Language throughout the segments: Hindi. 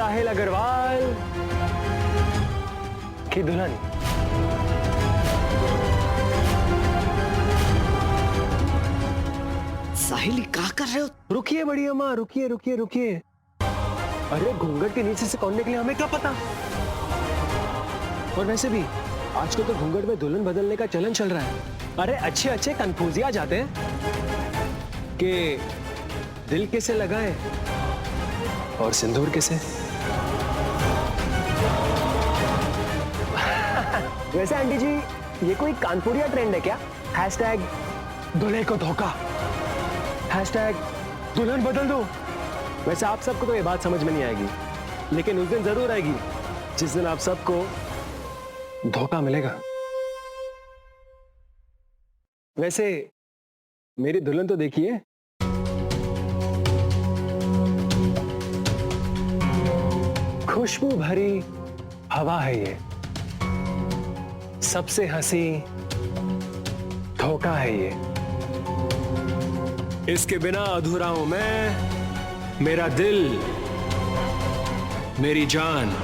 साहिल अग्रवाल की दुल्हन। साहिल क्या कर रहे हो? रुकिए बड़ी अम्मा, रुकिए रुकिए रुकिए। अरे घूंघट के नीचे से कौन निकले हमें क्या पता। और वैसे भी आजकल तो घूंघट में दुल्हन बदलने का चलन चल रहा है। अरे अच्छे अच्छे कंफ्यूज आ जाते हैं कि दिल किसे लगाए और सिंदूर किसे। वैसे आंटी जी, ये कोई कानपुरिया ट्रेंड है क्या? हैशटैग दूल्हे को धोखा, हैशटैग दुल्हन बदल दो। वैसे आप सबको तो ये बात समझ में नहीं आएगी, लेकिन उस दिन जरूर आएगी जिस दिन आप सबको धोखा मिलेगा। वैसे मेरी दुल्हन तो देखिए। खुशबू भरी हवा है ये, सबसे हंसी धोखा है ये। इसके बिना अधूरा हूं मैं, मेरा दिल, मेरी जान।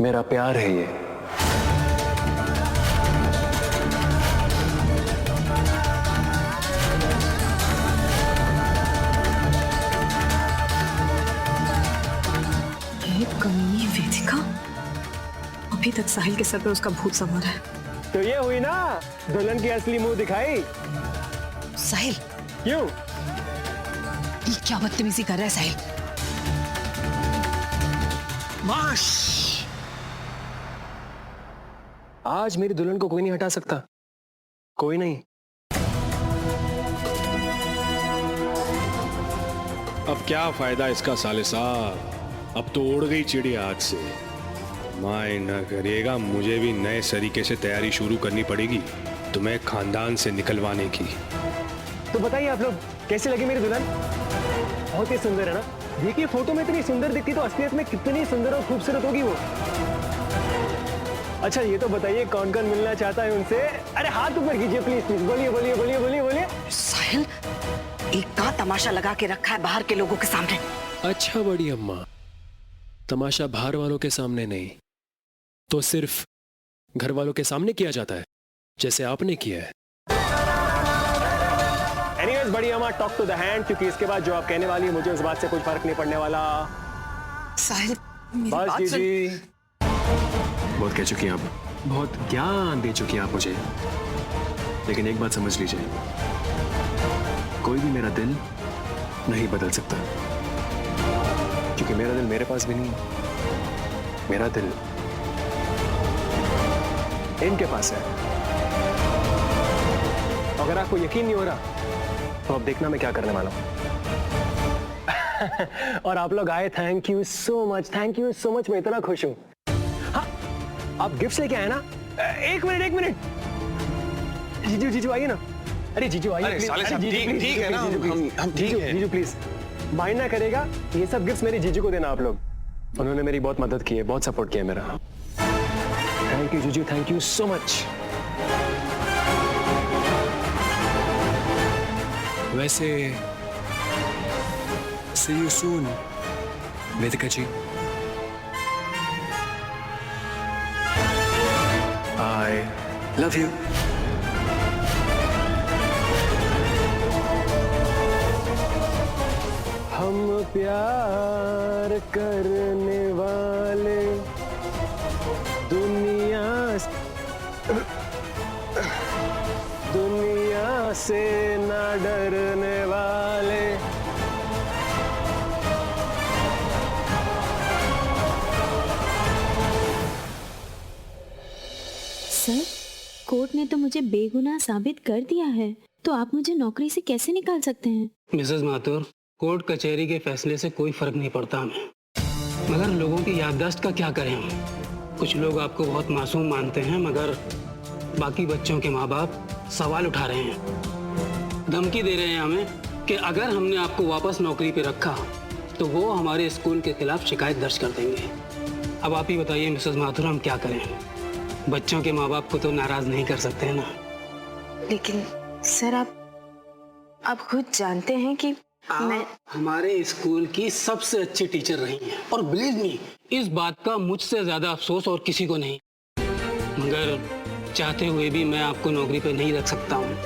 मेरा प्यार है ये। कमीनी वेदिका, अभी तक साहिल के सर पर उसका भूत सवार है। तो ये हुई ना दुल्हन की असली मुंह दिखाई। साहिल, क्यों? ये क्या बदतमीजी कर रहा है साहिल? माश, आज मेरी दुल्हन को कोई नहीं हटा सकता, कोई नहीं। अब क्या फायदा इसका साले साहब, अब तो उड़ गई चिड़िया हाथ से। माय न करिएगा, मुझे भी नए तरीके से तैयारी शुरू करनी पड़ेगी तुम्हें खानदान से निकलवाने की। तो बताइए आप लोग, कैसी लगी मेरी दुल्हन? बहुत ही सुंदर है ना? देखिए फोटो में इतनी सुंदर दिखती तो असलियत में कितनी सुंदर और खूबसूरत होगी वो। अच्छा ये तो बताइए कौन कौन मिलना चाहता है उनसे? अरे हाथ ऊपर कीजिए प्लीज प्लीज, बोलिए बोलिए बोलिए बोलिए बोलिए। साहिल, एक का तमाशा लगा के रखा है बाहर के लोगों के सामने। अच्छा बड़ी अम्मा, तमाशा बाहर वालों के सामने नहीं तो सिर्फ घर वालों के सामने किया जाता है, जैसे आपने किया है। एनीवेज बड़ी अम्मा, टॉक टू द हैंड, क्योंकि इसके बाद जो आप कहने वाली है मुझे उस बात से कुछ फर्क नहीं पड़ने वाला। साहिल, मेरी बस बात सुन। जी, बहुत कह चुकी हैं आप, बहुत ज्ञान दे चुकी हैं आप मुझे। लेकिन एक बात समझ लीजिए, कोई भी मेरा दिल नहीं बदल सकता, क्योंकि मेरा दिल मेरे पास भी नहीं है। मेरा दिल इनके पास है। अगर आपको यकीन नहीं हो रहा तो अब देखना मैं क्या करने वाला हूं। और आप लोग आए, thank you so much, thank you so much. मैं इतना खुश हूं। हाँ, आप गिफ्ट लेके आए ना? एक मिनट एक मिनट, जीजू जीजू आइए ना। अरे जीजू आइए। अरे साले साहब, ठीक है ना, हम ठीक है। जीजू प्लीज, माइंड ना करेगा, ये सब गिफ्ट मेरी जीजू को देना आप लोग। उन्होंने मेरी बहुत मदद की है, बहुत सपोर्ट किया मेरा। थैंक यू जीजू, थैंक यू सो मच। वैसे see you soon, Vedika ji. I love you. हम प्यार करने वाले दुनिया से ना डरने वाले। सर, कोर्ट ने तो मुझे बेगुनाह साबित कर दिया है, तो आप मुझे नौकरी से कैसे निकाल सकते हैं? मिसेस माथुर, कोर्ट कचहरी के फैसले से कोई फर्क नहीं पड़ता हमें, मगर लोगों की याददाश्त का क्या करें हम? कुछ लोग आपको बहुत मासूम मानते हैं, मगर बाकी बच्चों के माँ बाप सवाल उठा रहे हैं, धमकी दे रहे हैं हमें कि अगर हमने आपको वापस नौकरी पे रखा तो वो हमारे स्कूल के खिलाफ शिकायत दर्ज कर देंगे। अब आप ही बताइए मिसेस माथुर, हम क्या करें? बच्चों के माँ बाप को तो नाराज नहीं कर सकते हैं ना। लेकिन सर आप खुद जानते हैं कि मैं हमारे स्कूल की सबसे अच्छी टीचर रही हैं और बिलीव मी, इस बात का मुझसे ज्यादा अफसोस और किसी को नहीं। मगर चाहते हुए भी मैं आपको नौकरी पे नहीं रख सकता हूँ,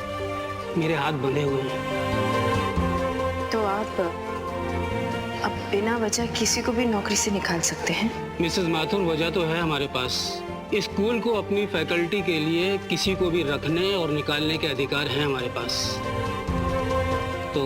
मेरे हाथ बंधे हुए हैं। तो आप अब बिना वजह किसी को भी नौकरी से निकाल सकते हैं? मिसेस माथुर, वजह तो है हमारे पास। स्कूल को अपनी फैकल्टी के लिए किसी को भी रखने और निकालने के अधिकार हैं हमारे पास। तो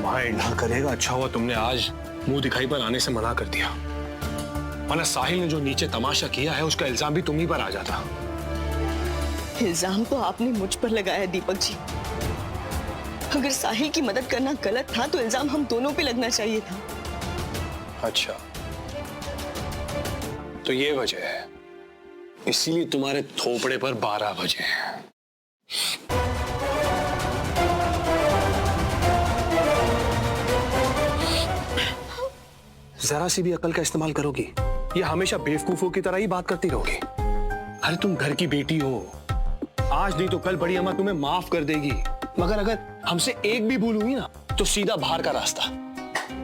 माइंड ना करेगा, अच्छा हुआ तुमने आज मुंह दिखाई पर आने से मना कर दिया, वरना साहिल ने जो नीचे तमाशा किया है उसका इल्जाम भी तुम ही पर आ जाता। इल्जाम तो आपने मुझ पर लगाया दीपक जी। अगर साहिल की मदद करना गलत था तो इल्जाम हम दोनों पे लगना चाहिए था। अच्छा, तो ये वजह है, इसीलिए तुम्हारे थोपड़े पर 12 बजे हैं। जरा सी भी अकल का इस्तेमाल करोगी या हमेशा बेवकूफों की तरह ही बात करती रहोगी? अरे तुम घर की बेटी हो, आज नहीं तो कल बड़ी अम्मा तुम्हें माफ कर देगी, मगर अगर हमसे एक भी भूल हुई ना तो सीधा बाहर का रास्ता।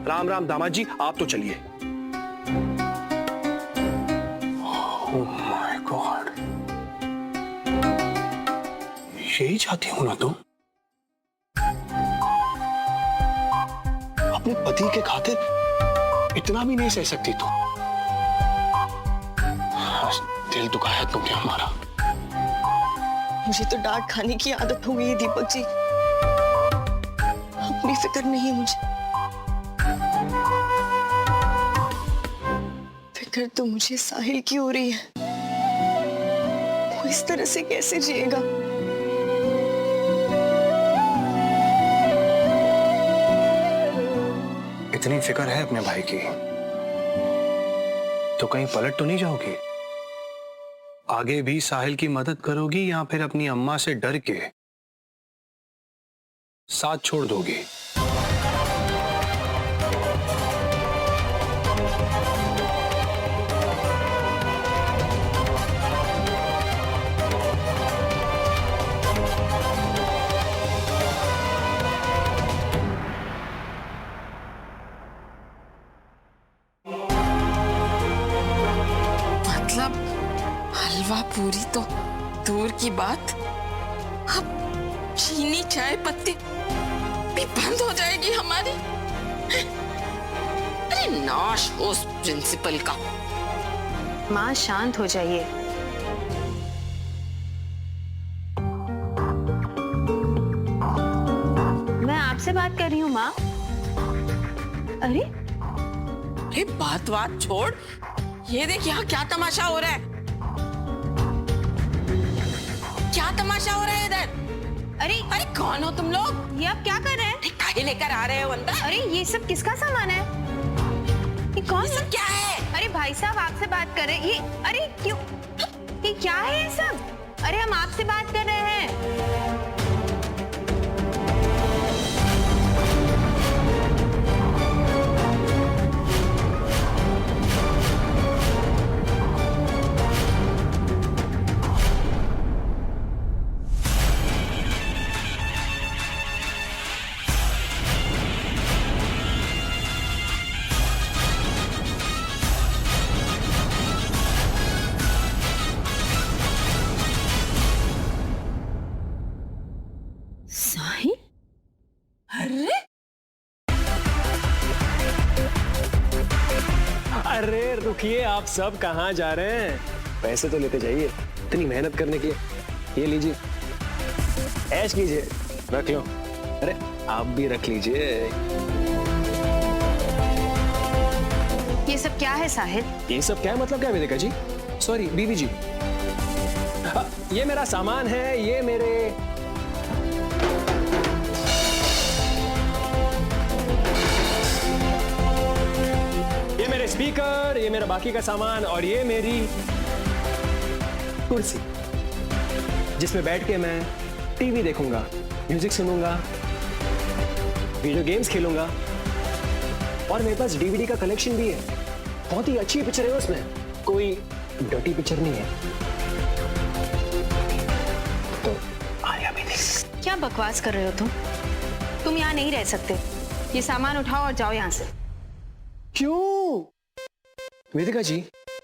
राम राम दामाद जी, आप तो चलिए। ओह माय गॉड, यही चाहती हूं ना तुम? अपने पति के खातिर इतना भी नहीं सह सकती तुम? दिल दुखाया तुमने हमारा। मुझे तो डांट खाने की आदत हो गई है दीपक जी, अपनी फिक्र नहीं मुझे। फिक्र तो मुझे साहिल की हो रही है, वो इस तरह से कैसे जिएगा? इतनी फिक्र है अपने भाई की तो कहीं पलट तो नहीं जाओगी? आगे भी साहिल की मदद करोगी या फिर अपनी अम्मा से डर के साथ छोड़ दोगी? हलवा पूरी तो दूर की बात, अब चीनी चाय पत्ती भी बंद हो जाएगी हमारी। अरे नाश उस प्रिंसिपल का। माँ शांत हो जाइए। मैं आपसे बात कर रही हूँ माँ। अरे अरे बात छोड़, ये देख यहाँ क्या तमाशा हो रहा है। क्या तमाशा हो रहा है इधर? अरे कौन हो तुम लोग? ये आप क्या कर रहे हैं? काहे लेकर आ रहे हो अंदर? अरे ये सब किसका सामान है? ये कौन सब क्या है? अरे भाई साहब आपसे बात कर रहे हैं। ये अरे क्यों, ये क्या है ये सब? अरे हम आपसे बात कर रहे हैं। साहिल? अरे रुकिए, आप सब कहाँ जा रहे हैं? पैसे तो लेते जाइए, इतनी मेहनत करने की। ये लीजिए, ऐश कीजिए, रख लो। अरे आप भी रख लीजिए। ये सब क्या है साहिल? ये सब क्या है मतलब क्या है वेदिका जी? सॉरी बीवी जी। ये मेरा सामान है, ये मेरे मेरे स्पीकर, ये मेरा बाकी का सामान और ये मेरी कुर्सी जिसमें बैठ के मैं टीवी देखूंगा, म्यूजिक सुनूंगा, वीडियो गेम्स खेलूंगा और मेरे पास डीवीडी का कलेक्शन भी है। बहुत ही अच्छी पिक्चर है उसमें, कोई डर्टी पिक्चर नहीं है। तो आया भी नहीं। क्या बकवास कर रहे हो तुम यहाँ नहीं रह सकते। ये सामान उठाओ और जाओ यहाँ से। क्यों? वेदिका जी,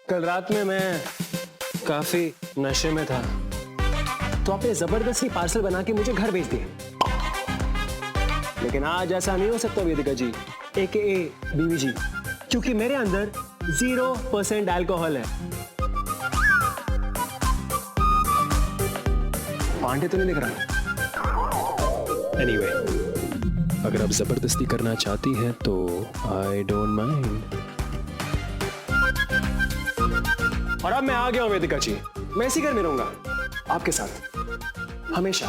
कल रात में मैं काफी नशे में था तो आपने जबरदस्ती पार्सल बना के मुझे घर भेज दिया। लेकिन आज ऐसा नहीं हो सकता वेदिका जी, AKA बीवी जी, क्योंकि मेरे अंदर 0% अल्कोहल है। पांडे तो नहीं दिख रहा। एनीवे, अगर आप जबरदस्ती करना चाहती हैं तो आई डोंट माइंड। और अब मैं आ गया हूं वेदिका जी, मैं इसी घर में रहूंगा आपके साथ हमेशा।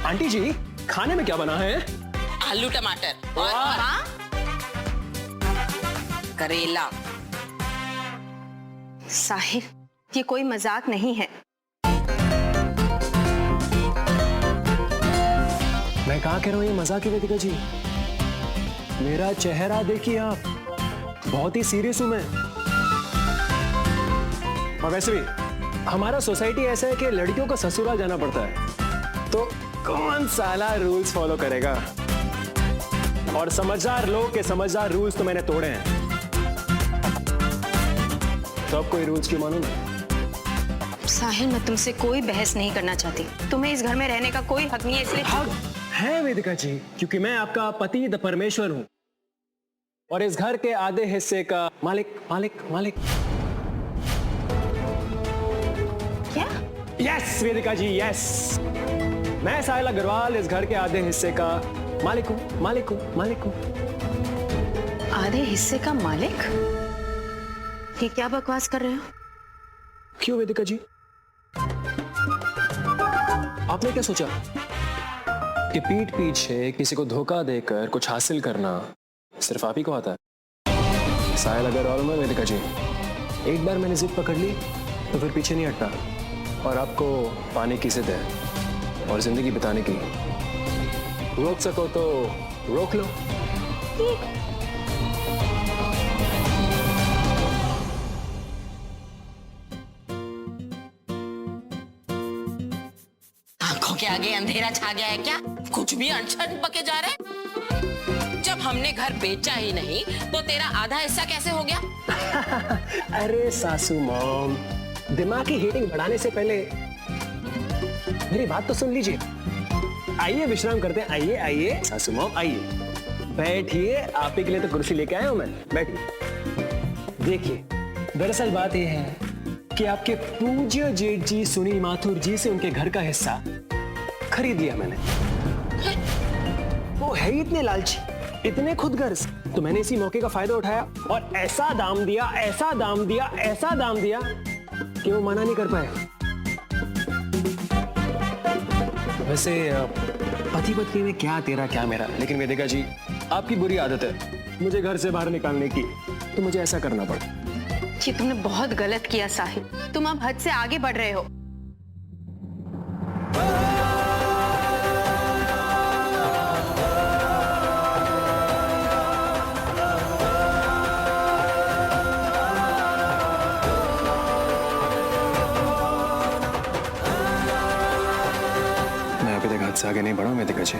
आंटी जी, खाने में क्या बना है? आलू टमाटर और हाँ? करेला। साहिल, ये कोई मजाक नहीं है। मैं कहा कह रहा हूं ये मजाक है वेदिका जी। मेरा चेहरा देखिए आप, बहुत ही सीरियस हूं मैं। और वैसे भी हमारा सोसाइटी ऐसा है कि लड़कियों को ससुराल जाना पड़ता है, तो कौन साला रूल्स फॉलो करेगा? और समझदार लोग के समझदार रूल्स तो मैंने तोड़े हैं, तो अब कोई रूल्स क्यों मानूं मैं? साहिल, मैं तुमसे कोई बहस नहीं करना चाहती। तुम्हें इस घर में रहने का कोई हक नहीं है, इसलिए हक है वेदिका जी, क्योंकि मैं आपका पति द परमेश्वर हूं और इस घर के आधे हिस्से का मालिक मालिक मालिक। क्या? यस वेदिका जी, यस। मैं साहिल अग्रवाल इस घर के आधे हिस्से का मालिक हूं, मालिक हूं, मालिक हूं। आधे हिस्से का मालिक? ये क्या बकवास कर रहे हो? क्यों वेदिका जी, आपने क्या सोचा कि पीठ पीछे किसी को धोखा देकर कुछ हासिल करना सिर्फ आप ही को आता है? साहिल अग्रवाल में वेदिका जी, एक बार मैंने जिद पकड़ ली तो फिर पीछे नहीं हटता। और आपको पाने की जिद है और जिंदगी बिताने की, रोक सको तो रोक लो। आंखों के आगे अंधेरा छा गया है क्या? कुछ भी अनशन बके जा रहे। जब हमने घर बेचा ही नहीं तो तेरा आधा हिस्सा कैसे हो गया? अरे सासू मॉम, दिमाग की हीटिंग बढ़ाने से पहले मेरी बात तो सुन लीजिए। आइए विश्राम करते हैं। आइए आइए सासू मॉम, आइए बैठिए। आप ही के लिए तो कुर्सी लेके आया हूं मैं, बैठिए। देखिए, दरअसल बात यह है कि आपके पूज्य जेठ जी सुनील माथुर जी से उनके घर का हिस्सा खरीद लिया मैंने। वो है ही इतने लालची, इतने खुदगर्ज, तो मैंने इसी मौके का फायदा उठाया और ऐसा दाम दिया, ऐसा दाम दिया, ऐसा दाम दिया कि वो मना नहीं कर पाए। वैसे पति पत्नी में क्या तेरा क्या मेरा, लेकिन वेदिका जी, आपकी बुरी आदत है मुझे घर से बाहर निकालने की, तो मुझे ऐसा करना पड़ा। ये तुमने बहुत गलत किया साहिल, तुम अब हद से आगे बढ़ रहे हो। मैं अभी तक हद से आगे नहीं बढ़ा वेदिका जी,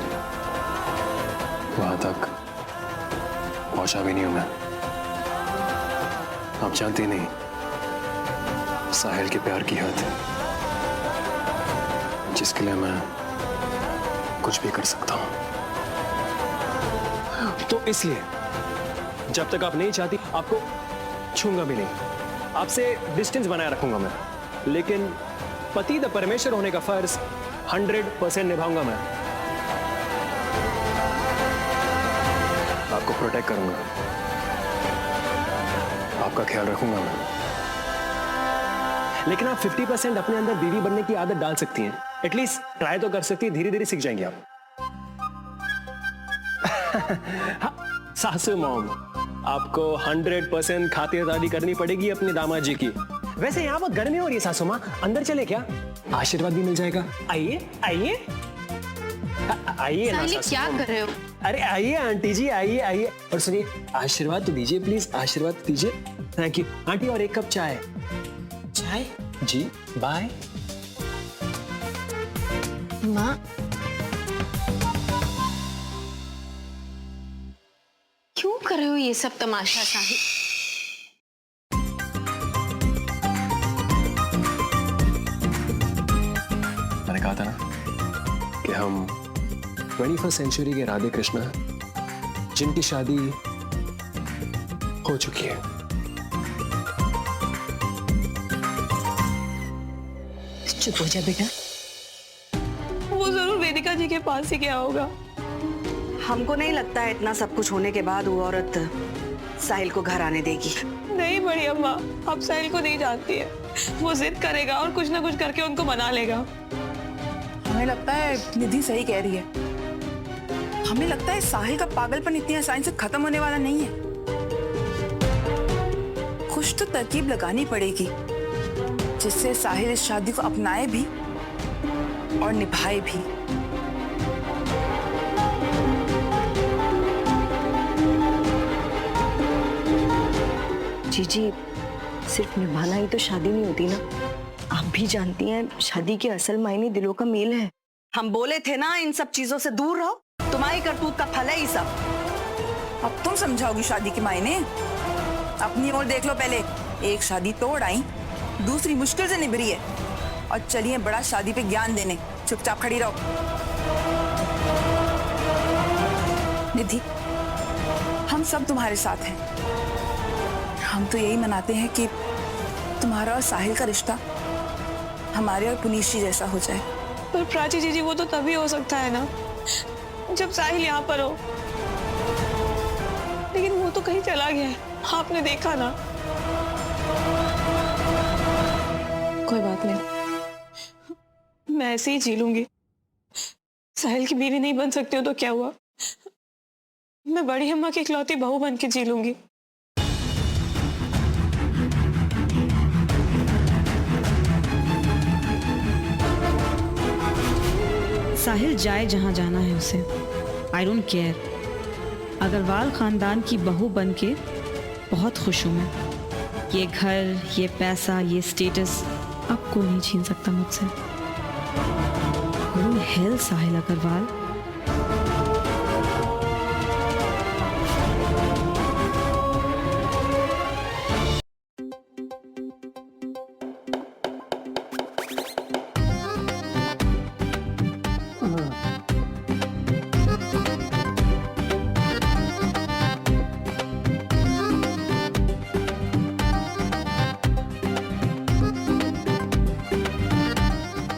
वहां तक पहुंचा भी नहीं हूं मैं। आप जानते नहीं साहिल के प्यार की हद, जिसके लिए मैं कुछ भी कर सकता हूं। तो इसलिए जब तक आप नहीं चाहती आपको छूंगा भी नहीं, आपसे डिस्टेंस बनाए रखूंगा मैं, लेकिन पति द परमेश्वर होने का फर्ज 100% निभाऊंगा मैं। आपको प्रोटेक्ट करूंगा, आपका ख्याल रखूंगा मैं। लेकिन आप 50% अपने अंदर बीवी बनने की आदत डाल सकती हैं, एटलीस्ट ट्राई तो कर सकती है, धीरे धीरे सीख जाएंगे आप। हाँ, सासू मॉम, आपको 100% खातिरदारी करनी पड़ेगी अपने दामाद जी की। वैसे यहाँ पर गर्मी हो रही है सासू माँ, अंदर चले क्या? आशीर्वाद भी मिल जाएगा। आइए आइए आइए ना साहिल, सासू क्या माँ। कर रहे हो? अरे आइए आंटी जी, आइए आइए। और सुनिए, आशीर्वाद तो दीजिए प्लीज, आशीर्वाद तो दीजिए। Thank you aunty. और एक कप चाय। चाय? जी बाय। माँ, क्यों कर रहे हो ये सब तमाशा साहिल? मैंने कहा था ना कि हम 21st सेंचुरी के राधे कृष्ण हैं, जिनकी शादी हो चुकी है। चुप हो जा बेटा। वो जरूर वेदिका जी के पास ही गया होगा। हमको नहीं लगता है इतना सब कुछ होने के बाद वो औरत साहिल को घर आने देगी। नहीं बड़ी अम्मा, आप साहिल को नहीं जानती है। वो जिद करेगा और कुछ ना कुछ करके उनको मना लेगा। हमें लगता है निधि सही कह रही है। हमें लगता है साहिल का पागलपन इतनी आसानी से खत्म होने वाला नहीं है। कुछ तो तरकीब लगानी पड़ेगी जिससे साहिल इस शादी को अपनाए भी और निभाए भी। जीजी, सिर्फ निभाना ही तो शादी नहीं होती ना। आप भी जानती हैं शादी के असल मायने दिलों का मेल है। हम बोले थे ना इन सब चीजों से दूर रहो, तुम्हारी करतूत का फल है ये सब। अब तुम समझाओगी शादी के मायने? अपनी ओर देख लो पहले। एक शादी तोड़ आई, दूसरी मुश्किल से निभरी है, और चलिए बड़ा शादी पे ज्ञान देने। चुपचाप खड़ी रहो। निधि, हम सब तुम्हारे साथ हैं। हम तो यही मनाते हैं कि तुम्हारा और साहिल का रिश्ता हमारे और पुनीश जी जैसा हो जाए। पर प्राची जीजी, वो तो तभी हो सकता है ना जब साहिल यहाँ पर हो। लेकिन वो तो कहीं चला गया है, आपने देखा ना। कोई बात नहीं, मैं ऐसे ही जी लूंगी। साहिल की बीवी नहीं बन सकती हूँ तो क्या हुआ, मैं बड़ी अम्मा की इकलौती बहू बन के जी लूंगी। साहिल जाए जहां जाना है उसे, आई डोंट केयर। अग्रवाल खानदान की बहू बन के बहुत खुश हूं मैं। ये घर, ये पैसा, ये स्टेटस अब कोई नहीं छीन सकता मुझसे। गुरु हेल साहिल अग्रवाल।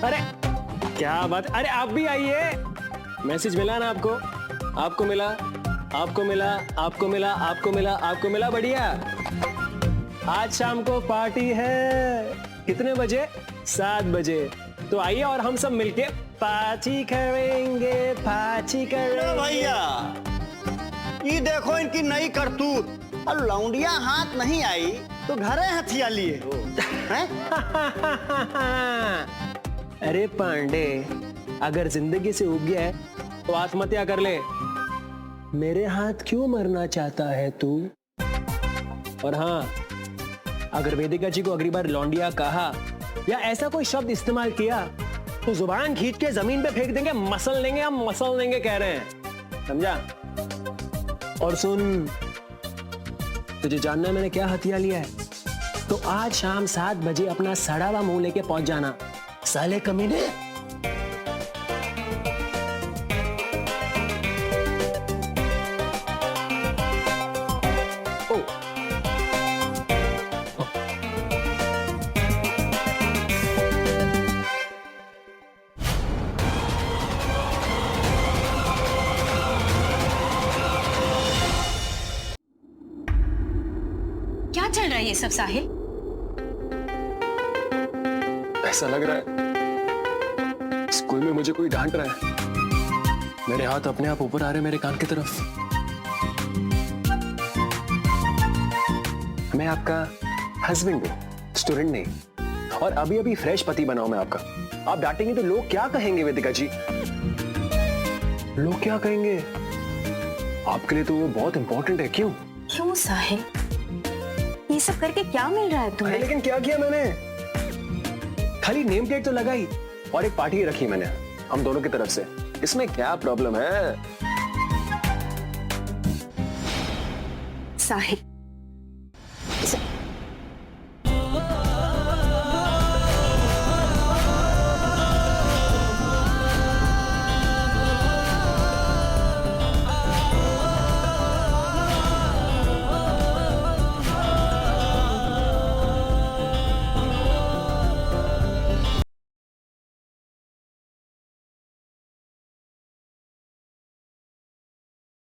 अरे क्या बात। अरे आप भी आइए। मैसेज मिला ना आपको? आपको मिला, आपको मिला, आपको मिला, आपको मिला, आपको मिला। बढ़िया। आज शाम को पार्टी है। कितने बजे? 7 बजे। तो आइए और हम सब मिलके पार्टी करेंगे, पार्टी करेंगे। भैया, ये देखो इनकी नई करतूत। और लौंडिया हाथ नहीं आई तो घरे हथिया लिए हैं? अरे पांडे, अगर जिंदगी से उग गया है तो आत्महत्या कर ले। मेरे हाथ क्यों मरना चाहता है तू? और हाँ, अगर वेदिका जी को अगली बार लौंडिया कहा या ऐसा कोई शब्द इस्तेमाल किया तो जुबान खींच के जमीन पे फेंक देंगे, मसल देंगे। हम मसल देंगे कह रहे हैं, समझा? और सुन, तुझे जानना है मैंने क्या हथिया लिया है? तो आज शाम 7 बजे अपना सड़ा हुआ मुंह लेके पहुंच जाना, साले कमीने। ओ, क्या चल रहा है ये सब साहिल? ऐसा लग रहा है स्कूल में मुझे कोई डांट रहा है। मेरे हाथ अपने आप ऊपर आ रहे मेरे कान की तरफ। मैं आपका हस्बैंड हूँ, स्टूडेंट नहीं। और अभी अभी फ्रेश पति बना हूं मैं आपका। आप डांटेंगे तो लोग क्या कहेंगे वेदिका जी? लोग क्या कहेंगे? आपके लिए तो वो बहुत इंपॉर्टेंट है। क्यों? क्यों साहिल, ये सब करके क्या मिल रहा है तुम्हें? लेकिन क्या किया मैंने? खाली नेम प्लेट तो लगाई और एक पार्टी रखी मैंने हम दोनों की तरफ से। इसमें क्या प्रॉब्लम है? साहिल,